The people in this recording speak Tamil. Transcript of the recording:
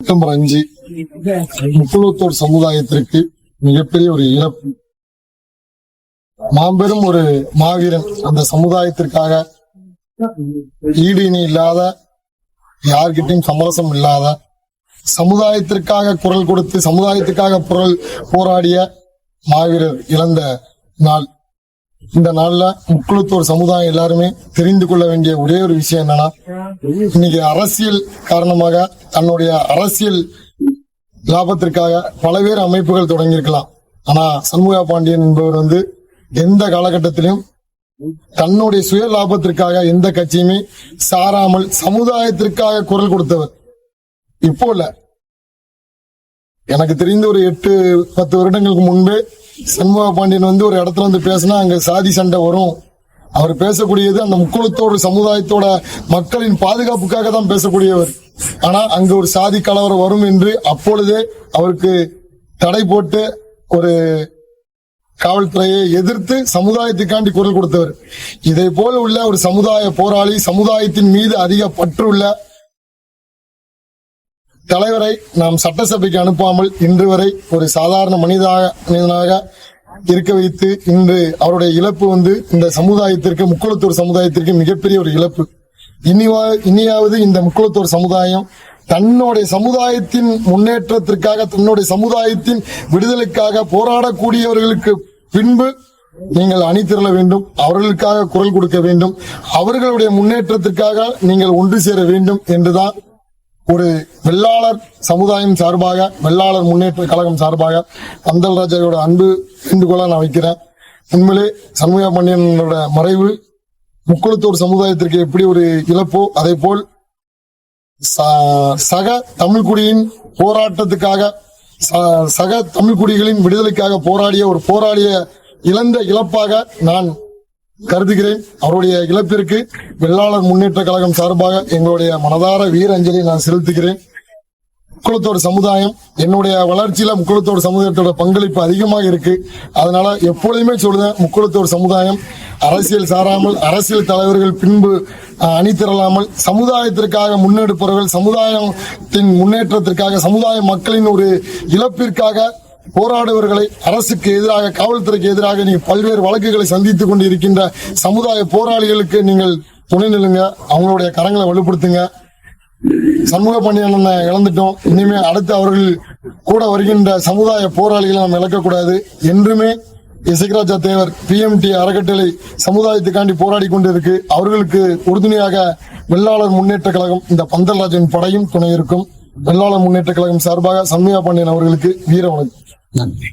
செப்டம்பர் 5 முக்குளத்தூர் சமுதாயத்திற்கு மிகப்பெரிய ஒரு இழப்பு. மாபெரும் ஒரு மாவீரன். அந்த சமுதாயத்திற்காக ஈடு இணை இல்லாத, யார்கிட்டையும் சமரசம் இல்லாத, சமுதாயத்திற்காக குரல் கொடுத்து சமுதாயத்துக்காக போராடிய மாவீரர் இழந்த நாள். இந்த நாள்ல முக்குளத்தூர் சமுதாயம் எல்லாருமே தெரிந்து கொள்ள வேண்டிய ஒரே ஒரு விஷயம் என்னன்னா, இன்னைக்கு அரசியல் காரணமாக தன்னுடைய அரசியல் லாபத்திற்காக பலவேறு அமைப்புகள் தொடங்கியிருக்கலாம். ஆனா சண்முகா பாண்டியன் என்பவர் எந்த காலகட்டத்திலும் தன்னுடைய சுய லாபத்திற்காக எந்த கட்சியுமே சாராமல் சமுதாயத்திற்காக குரல் கொடுத்தவர். இப்போ இல்ல, எனக்கு தெரிந்த ஒரு 8-10 வருடங்களுக்கு முன்பு சண்முகா பாண்டியன் ஒரு இடத்துல பேசினா அங்க சாதி சண்டை வரும். அவர் பேசக்கூடியது அந்த முக்குளத்தோடு சமுதாயத்தோட மக்களின் பாதுகாப்புக்காக தான் பேசக்கூடியவர். ஆனா அங்க ஒரு சாதி கலவரம் வரும் என்று அப்பொழுதே அவருக்கு தடை போட்டு ஒரு காவல்துறையை எதிர்த்து சமுதாயத்துக்காண்டி குரல் கொடுத்தவர். இதை போல உள்ள ஒரு சமுதாய போராளி, சமுதாயத்தின் மீது அதிக பற்றுள்ள தலைவரை நாம் சட்டசபைக்கு அனுப்பாமல் இன்று வரை ஒரு சாதாரண மனிதனாக இருக்க வைத்து இன்று அவருடைய இழப்பு இந்த சமுதாயத்திற்கு, முக்குளத்தூர் சமுதாயத்திற்கு மிகப்பெரிய ஒரு இழப்பு. இனியாவது இந்த முக்குளத்தூர் சமுதாயம் தன்னுடைய சமுதாயத்தின் முன்னேற்றத்திற்காக, தன்னுடைய சமுதாயத்தின் விடுதலைக்காக போராடக்கூடியவர்களுக்கு பின்பு நீங்கள் அணி திரள வேண்டும், அவர்களுக்காக குரல் கொடுக்க வேண்டும், அவர்களுடைய முன்னேற்றத்திற்காக நீங்கள் ஒன்று சேர வேண்டும் என்றுதான் ஒரு வெள்ளாளர் சமுதாயம் சார்பாக, வெள்ளாளர் முன்னேற்ற கழகம் சார்பாக பந்தல்ராஜாவோட அன்பு வேண்டுகோளா நான் வைக்கிறேன். உண்மையிலே சண்முகா பாண்டியனோட மறைவு முக்குளத்தூர் சமுதாயத்திற்கு எப்படி ஒரு இழப்போ, அதே போல் சக தமிழ்குடியின் போராட்டத்துக்காக, சக தமிழ்குடிகளின் விடுதலைக்காக போராடிய இழந்த இழப்பாக நான் கருதுகிறேன். அவருடைய இழப்பிற்கு வெள்ளாளர் முன்னேற்ற கழகம் சார்பாக எங்களுடைய மனதார வீரஞ்சலி நான் செலுத்துகிறேன். முக்குளத்தோடு சமுதாயம், என்னுடைய வளர்ச்சியில முக்குளத்தோடு சமுதாயத்தோட பங்களிப்பு அதிகமாக இருக்கு. அதனால எப்பொழுதுமே சொல்லுவேன், முக்குளத்தோடு சமுதாயம் அரசியல் சாராமல், அரசியல் தலைவர்கள் பின்பு அணி திரளாமல், சமுதாயத்திற்காக முன்னெடுப்பவர்கள், சமுதாயத்தின் முன்னேற்றத்திற்காக, சமுதாய மக்களின் ஒரு இழப்பிற்காக போராடுவர்களை, அரசுக்கு எதிராக, காவல்துறைக்கு எதிராக நீங்க பல்வேறு வழக்குகளை சந்தித்துக் கொண்டு இருக்கின்ற சமுதாய போராளிகளுக்கு நீங்கள் துணை நில்லுங்க, அவங்களுடைய கரங்களை வலுப்படுத்துங்க. சண்முகா பாண்டியன் இழந்துட்டோம், இனிமே அடுத்து அவர்கள் கூட வருகின்ற சமுதாய போராளிகளை நம்ம இழக்கக்கூடாது. என்றுமே இசைராஜா தேவர் PMT அறக்கட்டளை சமுதாயத்துக்காண்டி போராடி கொண்டிருக்கு. அவர்களுக்கு உறுதுணையாக வெள்ளாளர் முன்னேற்ற கழகம், இந்த பந்தல்ராஜன் படையும் துணை இருக்கும். வெள்ளாளர் முன்னேற்ற கழகம் சார்பாக சண்முகா பாண்டியன் அவர்களுக்கு வீர வணக்கம். நன்றி.